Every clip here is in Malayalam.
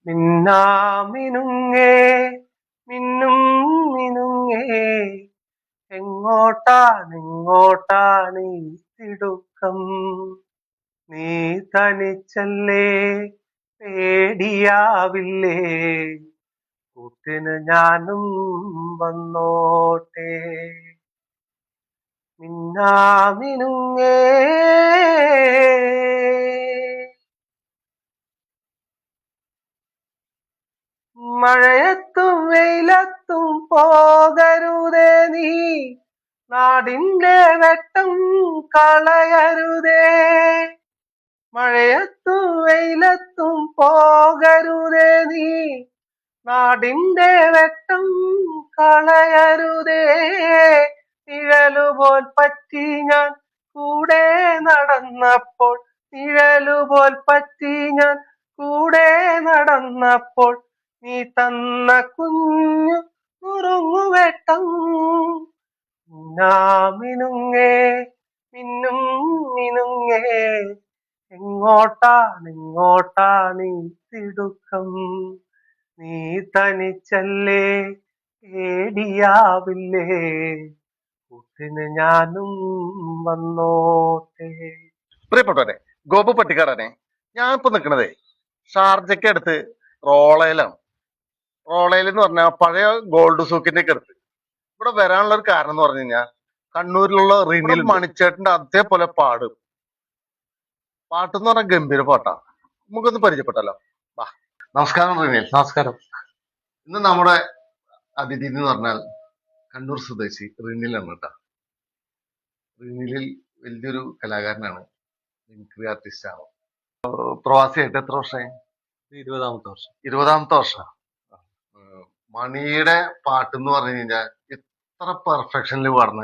മിന്നാമിനുങ്ങേ മിന്നും മിനുങ്ങേ എങ്ങോട്ടാണ് ഈ തിടുക്കം? നീ തനിച്ചല്ലേ, പേടിയാവില്ലേ, കൂട്ടിന് ഞാനും വന്നോട്ടെ. മിന്നാമിനുങ്ങേ. മഴയത്തും വെയിലത്തും പോകരുതേ നീ, നാടിന്റെ വെട്ടം കളയരുതേ. മഴയത്തും വെയിലത്തും പോകരുതേ നീ, നാടിന്റെ വെട്ടം കളയരുതേ. നിഴലുപോൽ പറ്റി ഞാൻ കൂടെ നടന്നപ്പോൾ, നിഴലുപോൽ പറ്റി ഞാൻ കൂടെ നടന്നപ്പോൾ, നീ തന്ന കുഞ്ഞു നുറുങ്ങുവെട്ടം. മിന്നുങ്ങേ മിന്നും മിനുങ്ങേ എങ്ങോട്ടാണ് ഈ തിടുക്കം? നീ തനിച്ചല്ലേ, പേടിയാവില്ലേ, കൂട്ടിന് ഞാനും വന്നോട്ടെ. പ്രിയപ്പെട്ടവരെ, ഗോപു പട്ടിക്കാടനെ, ഞാൻ ഇപ്പൊ നിൽക്കണതേ ഷാർജയ്ക്ക് അടുത്ത് റോളയിലാണ്. റോളയിൽ എന്ന് പറഞ്ഞാൽ പഴയ ഗോൾഡ് സൂക്കിന്റെ ഒക്കെ അടുത്ത്. ഇവിടെ വരാനുള്ള ഒരു കാരണം എന്ന് പറഞ്ഞു കഴിഞ്ഞാൽ കണ്ണൂരിലുള്ള റിനിൽ മണിച്ചേട്ടന്റെ അതേപോലെ പാട്ടെന്ന് പറഞ്ഞാൽ ഗംഭീര പാട്ടാ. നമുക്കൊന്ന് പരിചയപ്പെട്ടല്ലോ. വാ. നമസ്കാരം റിനിൽ. നമസ്കാരം. ഇന്ന് നമ്മുടെ അതിഥി എന്ന് പറഞ്ഞാൽ കണ്ണൂർ സ്വദേശി റിനിലാണ് കേട്ടോ. റിനിലിൽ വലിയൊരു കലാകാരനാണ്, മിമിക്രി ആർട്ടിസ്റ്റ് ആണ്. പ്രവാസിയായിട്ട് എത്ര വർഷമായി? 20ാമത്തെ വർഷം. 20ാമത്തെ വർഷം. മണിയുടെ പാട്ടെന്ന് പറഞ്ഞു കഴിഞ്ഞാൽ ഇത്ര പെർഫെക്ഷനിൽ പാടുന്ന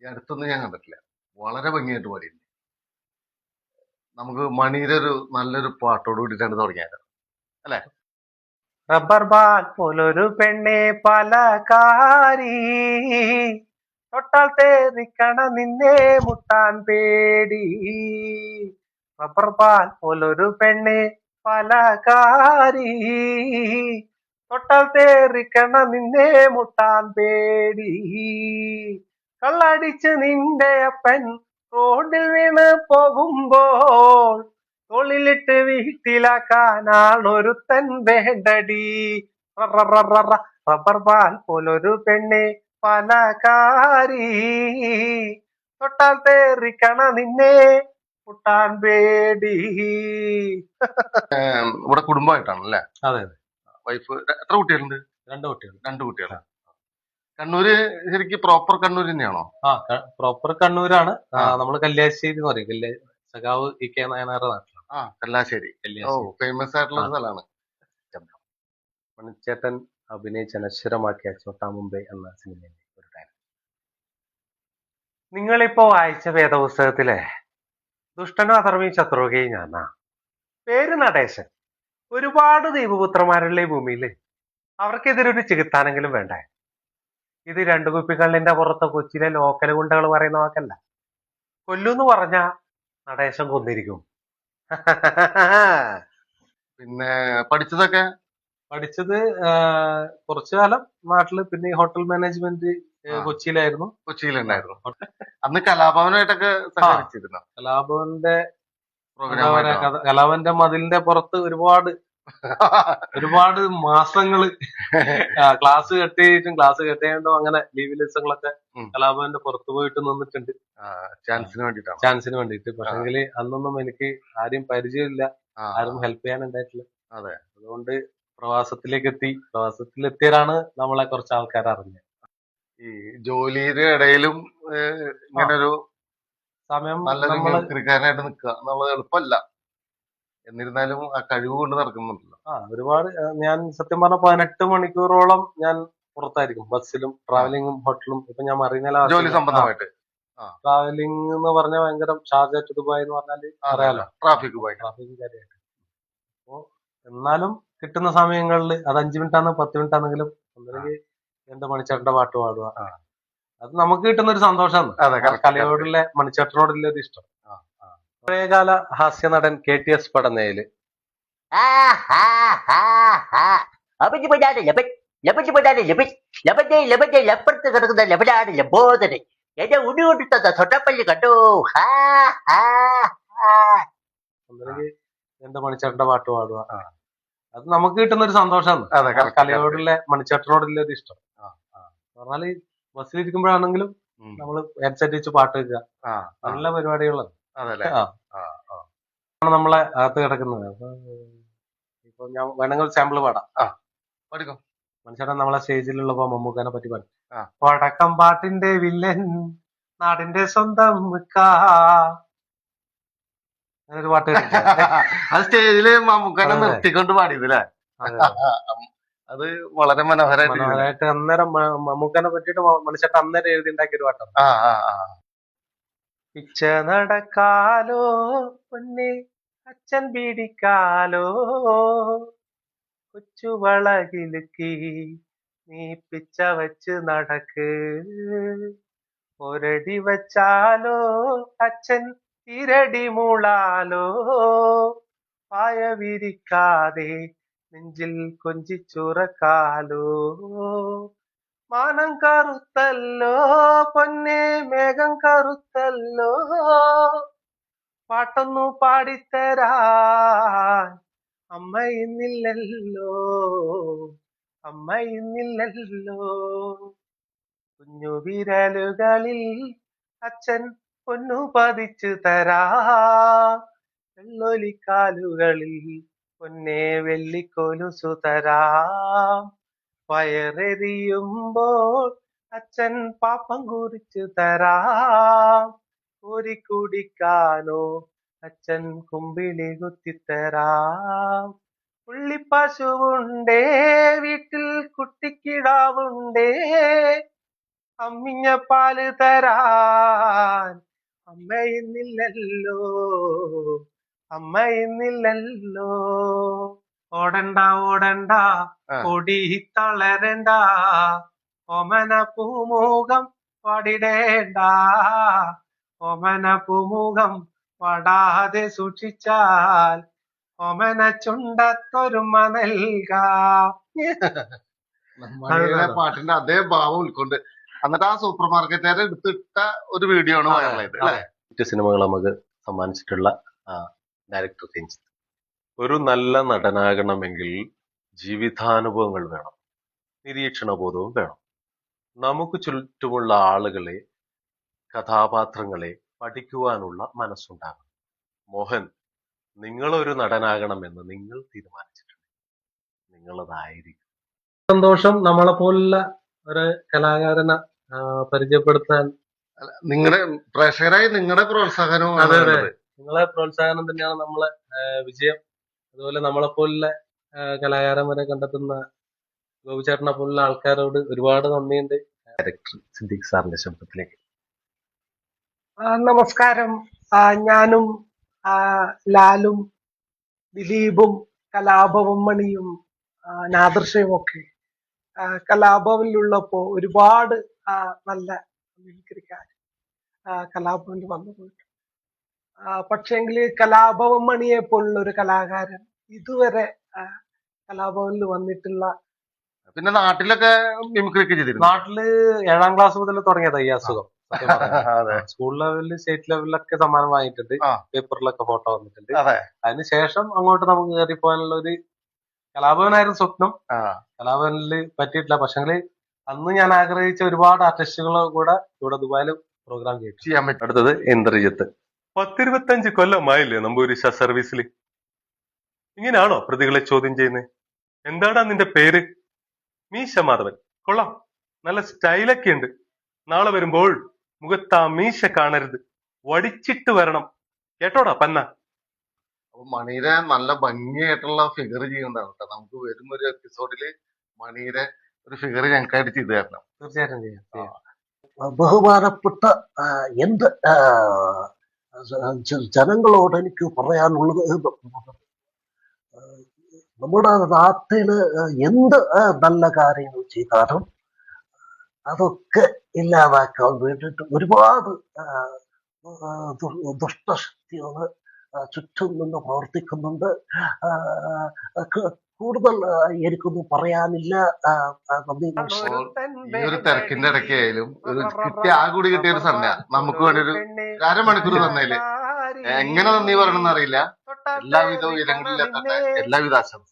ഈ അടുത്തൊന്നും ഞാൻ കണ്ടിട്ടില്ല. വളരെ ഭംഗിയായിട്ട് പാടിയിട്ടുണ്ട്. നമുക്ക് മണിയുടെ ഒരു നല്ലൊരു പാട്ടോട് കൂടിയിട്ടാണ് തുടങ്ങിയത് അല്ലെ? റബ്ബർ ബാൽ പോലൊരു പെണ്ണെ പലകാരി, തൊട്ടാൽ തേറിക്കണ നിന്നെ മുട്ടാൻ പേടി. റബ്ബർ ബാൽ പോലൊരു പെണ്ണെ പലകാരി, തൊട്ടാൽ തേറിക്കണ നിന്നെ മുട്ടാൻ പേടി. കള്ളടിച്ച് നിന്റെ അപ്പൻ റോഡിൽ വീണ് പോകുമ്പോൾ, തൊളിലിട്ട് വീട്ടിലാക്കാനാണൊരുത്തൻ വേണ്ടടി. റബ്ബർ പാൽ പോലൊരു പെണ്ണെ പലകാരി, തൊട്ടാൽ തേറിക്കണ നിന്നെ മുട്ടാൻ പേടി. ഇവിടെ കുടുംബമായിട്ടാണല്ലേ? അതെ അതെ. വൈഫ് എത്ര കുട്ടികളുണ്ട്? 2 കുട്ടികൾ. 2 കുട്ടികളാണ്. കണ്ണൂര് ശരിക്കും പ്രോപ്പർ കണ്ണൂർ തന്നെയാണോ? പ്രോപ്പർ കണ്ണൂരാണ്. നമ്മള് കല്യാശ്ശേരി എന്ന് പറയും. സഖാവ് ഇ.കെ. നായനാരുടെ നാട്ടിലാണ്. കല്ലാശ്ശേരി. ഫേമസ് ആയിട്ടുള്ള സ്ഥലമാണ്. മണിച്ചേട്ടൻ അഭിനയിച്ച് അനശ്വരമാക്കിയ ചോട്ടാ മുംബൈ എന്ന സിനിമയിലെ ഒരു ഡയലോഗ്. നിങ്ങളിപ്പോ വായിച്ച വേദപുസ്തകത്തിലെ ദുഷ്ടനോ അധർമ്മി ശത്രുകയും ഞാനാ. പേര് നടേശൻ. ഒരുപാട് ദൈവപുത്രന്മാരുള്ള ഈ ഭൂമിയില് അവർക്കെതിരൊരു ചികിത്സാനെങ്കിലും വേണ്ടേ? ഇത് 2 കുപ്പിക്കള്ളിന്റെ പുറത്ത് കൊച്ചിയിലെ ലോക്കൽ ഗുണ്ടകൾ പറയുന്ന വാക്കല്ല. കൊല്ലൂന്ന് പറഞ്ഞ നടേശൻ കൊന്നിരിക്കും. പിന്നെ പഠിച്ചത് കുറച്ചു കാലം നാട്ടില്, പിന്നെ ഹോട്ടൽ മാനേജ്മെന്റ് കൊച്ചിയിലായിരുന്നു. കൊച്ചിയിലുണ്ടായിരുന്നു. അന്ന് കലാഭവനായിട്ടൊക്കെ സഹകരിച്ചിരുന്നു. കലാഭവന്റെ മതിലിന്റെ പുറത്ത് ഒരുപാട് മാസങ്ങള് ക്ലാസ് കെട്ടിയിട്ടും അങ്ങനെ ലീവ് ദിവസങ്ങളൊക്കെ കലാഭവന്റെ പുറത്തു പോയിട്ട് നിന്നിട്ടുണ്ട് ചാൻസിന് വേണ്ടിയിട്ട്. പക്ഷെങ്കിൽ അന്നൊന്നും എനിക്ക് ആരെയും പരിചയമില്ല, ആരും ഹെൽപ്പ് ചെയ്യാൻ ഉണ്ടായിട്ടില്ല. അതുകൊണ്ട് പ്രവാസത്തിലെത്തിയതാണ് നമ്മളെ കുറച്ച് ആൾക്കാർ അറിഞ്ഞത്. ഈ ജോലിയുടെ ഇടയിലും ഇങ്ങനൊരു സമയം ക്രിക്കാരനായിട്ട് നിൽക്കുക എന്നുള്ളത് എളുപ്പമല്ല. എന്നിരുന്നാലും ആ കഴിവ് കൊണ്ട് നടക്കുന്നുണ്ടല്ലോ. ഒരുപാട്. ഞാൻ സത്യം പറഞ്ഞ 18 മണിക്കൂറോളം ഞാൻ പുറത്തായിരിക്കും. ബസ്സിലും ട്രാവലിംഗും ഹോട്ടലും. ഇപ്പൊ ഞാൻ മറീനയിലെ ജോലി സംബന്ധമായിട്ട് ട്രാവലിംഗ് എന്ന് പറഞ്ഞാൽ ഭയങ്കര ഷാർജ ടു ദുബായ് എന്ന് പറഞ്ഞാല് അറിയാലോ, ട്രാഫിക് കാര്യമായിട്ട്. അപ്പോ എന്നാലും കിട്ടുന്ന സമയങ്ങളിൽ അത് 5 മിനിറ്റാണ് 10 മിനിറ്റാണെങ്കിലും ഒന്നെങ്കിൽ എന്റെ മണിച്ചേട്ടന്റെ പാട്ട് പാടുക, അത് നമുക്ക് കിട്ടുന്ന ഒരു സന്തോഷമാണ്. കലയോടുള്ള മണിച്ചേട്ടനോടുള്ള ഒരു ഇഷ്ടം. പഴയകാല ഹാസ്യ നടൻ KTS പടന്നയില് അവന് പെടാണ് ലബൻ, ലബന് പെടാണ് ലബൻ, ലബന്റെ ലപ്പുറത്ത് കിടക്കുന്ന ലബനാണ് ലബോദരൻ. എന്നെ ഉടി കൊണ്ട് തന്ന തൊട്ടപ്പള്ളി കണ്ടോ. ഹാ, ഹാ, ഹാ. ഒന്നില്ലെങ്കിൽ എന്റെ മണിച്ചേട്ടന്റെ പാട്ട് പാടുക, അത് നമുക്ക് കിട്ടുന്ന ഒരു സന്തോഷമാണ്. അതെ correct, കലയോടുള്ള മണിച്ചേട്ടനോടുള്ള ഒരു ഇഷ്ടം. പറഞ്ഞാല് ബസ്സിലിരിക്കുമ്പോഴാണെങ്കിലും ഉം. നമ്മള് ഹെഡ്സെറ്റ് വെച്ച് പാട്ട് വെക്കുക, ആ, ആ, നല്ല പരിപാടികളാണ്. അതല്ലേ ആ. ആ, ആ. ആണ് നമ്മളെ അകത്ത് കിടക്കുന്നത്. അപ്പൊ ഇപ്പൊ ഞാൻ വേണമെങ്കിൽ സാമ്പിൾ പാടാം. പഠിക്കും. മനുഷ്യനെ നമ്മളെ സ്റ്റേജിലുള്ളപ്പോ മമ്മൂക്കാനെ പറ്റി പറയും. ആ. വടക്കം പാട്ടിന്റെ വില്ലൻ, നാടിന്റെ സ്വന്തം മുക്കാ. അങ്ങനൊരു പാട്ട് കേട്ടിട്ടില്ലേ? അത് സ്റ്റേജില് മമ്മൂക്കാനെ അതെ. നിർത്തിക്കൊണ്ട് പാടിയത് അല്ലേ? അതെ. അത് വളരെ മനോഹരമായിട്ട് ചെയ്തത്. മനോഹരമായിട്ട് അന്നേരം മമ്മൂക്കാനെ പറ്റിയിട്ട് മനുഷ്യട്ട് അന്നേരം എഴുതി ഉണ്ടാക്കിയ ഒരു പാട്ടാണ്. ആ, ആ, ആ. പിച്ച നടക്കാലോ പൊന്നെ അച്ഛൻ പീടിക്കാലോ, കൊച്ചുവളകിലുക്കി നീ പിച്ച വച്ച് നടക്ക്, ഒരടി വച്ചാലോ അച്ഛൻ ഇരടി മൂളാലോ, പായ വിരിക്കാതെ നെഞ്ചിൽ കൊഞ്ചിച്ചുറക്കാലോ, മാനം കറുത്തല്ലോ പൊന്നെ മേഘം കറുത്തല്ലോ, പാട്ടൊന്നു പാടിത്തരാൻ അമ്മ ഇന്നില്ലല്ലോ, അമ്മ ഇന്നില്ലല്ലോ, കുഞ്ഞു വിരലുകളിൽ അച്ഛൻ പൊന്നു പതിച്ചു തരാം, വെള്ളൊലിക്കാലുകളിൽ പൊന്നെ വെള്ളിക്കൊലുസു തരാം, വയറെറിയുമ്പോൾ അച്ഛൻ പാപ്പം കുറിച്ചു തരാം, കുടിക്കാനോ അച്ഛൻ കുമ്പിളി കുത്തിത്തരാം, പുള്ളിപ്പശുവുണ്ടേ വീട്ടിൽ കുട്ടിക്കിടാവുണ്ടേ, അമ്മിഞ്ഞ പാല് തരാൻ അമ്മ ഇന്നില്ലല്ലോ, അമ്മ ഇന്നില്ലല്ലോ, ഓടണ്ട ഓടണ്ട ആ. ഓടി തളരണ്ട, ഓമന പൂമുഖം പാടിടേണ്ട, ഓമന പൂമുഖം പാടാതെ സൂക്ഷിച്ചാൽ ഓമന ചുണ്ടത്തൊരുമ നൽകാം. മണിയുടെ പാട്ടിന്റെ അതേ ഭാവം ഉൾക്കൊണ്ട് എന്നിട്ട് ആ സൂപ്പർ മാർക്കറ്റുകാരെ എടുത്തിട്ട ഒരു വീഡിയോ ആണ് വൈറലായത് അല്ലെ? മറ്റ് സിനിമകൾ നമുക്ക് സമ്മാനിച്ചിട്ടുള്ള ഡയറക്ടർ രഞ്ജിത്ത്. ഒരു നല്ല നടനാകണമെങ്കിൽ ജീവിതാനുഭവങ്ങൾ വേണം, നിരീക്ഷണബോധവും വേണം. നമുക്ക് ചുറ്റുമുള്ള ആളുകളെ, കഥാപാത്രങ്ങളെ പഠിക്കുവാനുള്ള മനസ്സുണ്ടാകണം. മോഹൻ, നിങ്ങളൊരു നടനാകണമെന്ന് നിങ്ങൾ തീരുമാനിച്ചിട്ടുണ്ട്, നിങ്ങളതായിരിക്കും. സന്തോഷം നമ്മളെ പോലുള്ള ഒരു കലാകാരനെ പരിചയപ്പെടുത്താൻ നിങ്ങളുടെ പ്രേക്ഷകരായി നിങ്ങളുടെ പ്രോത്സാഹനവും അതെ, അതെ. നിങ്ങളെ പ്രോത്സാഹനം തന്നെയാണ് നമ്മളെ വിജയം. അതുപോലെ നമ്മളെ പോലുള്ള കലാകാരന്മാരെ കണ്ടെത്തുന്ന ഗോപിച്ചേട്ടനെ പോലുള്ള ആൾക്കാരോട് ഒരുപാട് നന്ദിയുണ്ട്. ഡയറക്ടർ സിദ്ദീഖ് സാറിന്റെ ശബ്ദത്തിലേക്ക് നമസ്കാരം. ഞാനും ലാലും ദിലീപും കലാഭവൻ മണിയും നാദൃശയും ഒക്കെ കലാഭവനിലുള്ളപ്പോ ഒരുപാട് നല്ല മിമിക്രിക്കാർ കലാഭവനിൽ വന്നു പോയിട്ടുണ്ട്. പക്ഷേങ്കിൽ കലാഭവൻ മണിയെ പോലുള്ള ഒരു കലാകാരൻ ഇതുവരെ കലാഭവനിൽ വന്നിട്ടുള്ള. പിന്നെ നാട്ടിലൊക്കെ മിമിക്രി ഒക്കെ ചെയ്തിരുന്നു. നാട്ടില് 7ാം ക്ലാസ് മുതൽ തുടങ്ങിയതാ ഈ അസുഖം. അതെ. സ്കൂൾ ലെവലില് സ്റ്റേറ്റ് ലെവലിലൊക്കെ സമ്മാനം വാങ്ങിയിട്ടുണ്ട്, ആ. പേപ്പറിലൊക്കെ ഫോട്ടോ വന്നിട്ടുണ്ട്. അതെ. അതിനുശേഷം അങ്ങോട്ട് നമുക്ക് കയറി പോകാനുള്ള ഒരു കലാഭവനായിരുന്നു സ്വപ്നം. ആ. കലാഭവനിൽ പറ്റിയിട്ടില്ല. പക്ഷെങ്കില് അന്ന് ഞാൻ ആഗ്രഹിച്ച ഒരുപാട് ആർട്ടിസ്റ്റുകൾ കൂടെ ഇവിടെ ദുബായിൽ പ്രോഗ്രാം ചെയ്യാൻ പറ്റും. അടുത്തത് ഇന്ദ്രജിത്ത്. 10-25 കൊല്ലമായില്ലേ നമ്പൂരിശ സർവീസിൽ. ഇങ്ങനെയാണോ പ്രതികളെ ചോദ്യം ചെയ്യുന്നത്? എന്താടാ നിന്റെ പേര്? മീശ മാധവൻ. കൊള്ളാം, നല്ല സ്റ്റൈലൊക്കെ ഉണ്ട്. നാളെ വരുമ്പോൾ മുഖത്ത് ആ മീശ കാണരുത്, വടിച്ചിട്ട് വരണം കേട്ടോടാ പന്ന. അപ്പൊ മണിയുടെ നല്ല ഭംഗിയായിട്ടുള്ള ഫിഗർ ചെയ്യുന്നതാണ് കേട്ടോ. നമുക്ക് വരും ഒരു എപ്പിസോഡില് മണിയുടെ ഒരു ഫിഗർ ഞങ്ങൾക്കായിട്ട് ചെയ്തു തരണം. തീർച്ചയായിട്ടും ചെയ്യാം. ബഹുമാനപ്പെട്ട എന്ത് ജനങ്ങളോട് എനിക്ക് പറയാനുള്ളത്, നമ്മുടെ നാട്ടില് എന്ത് നല്ല കാര്യങ്ങൾ ചെയ്താലും അതൊക്കെ ഇല്ലാതാക്കാൻ വേണ്ടിയിട്ട് ഒരുപാട് ദുഷ്ടശക്തികൾ ചുറ്റും നിന്ന് പ്രവർത്തിക്കുന്നുണ്ട്. ആ, കൂടുതൽ എനിക്കൊന്നും പറയാനില്ല. നന്ദി, നമസ്കാരം. ഈ ഒരു തിരക്കിന്റെ ഇടയ്ക്കായാലും ഒരു കിട്ടിയ ആ കൂടി കിട്ടിയ ഒരു സമയ നമുക്ക് വേണ്ടി ഒരു അരമണിക്കൂർ തന്നേല് എങ്ങനെ നന്ദി പറയണമെന്ന് അറിയില്ല. എല്ലാവിധ ഉയരങ്ങളിലെത്തട്ടെ, എല്ലാവിധ ആശംസ.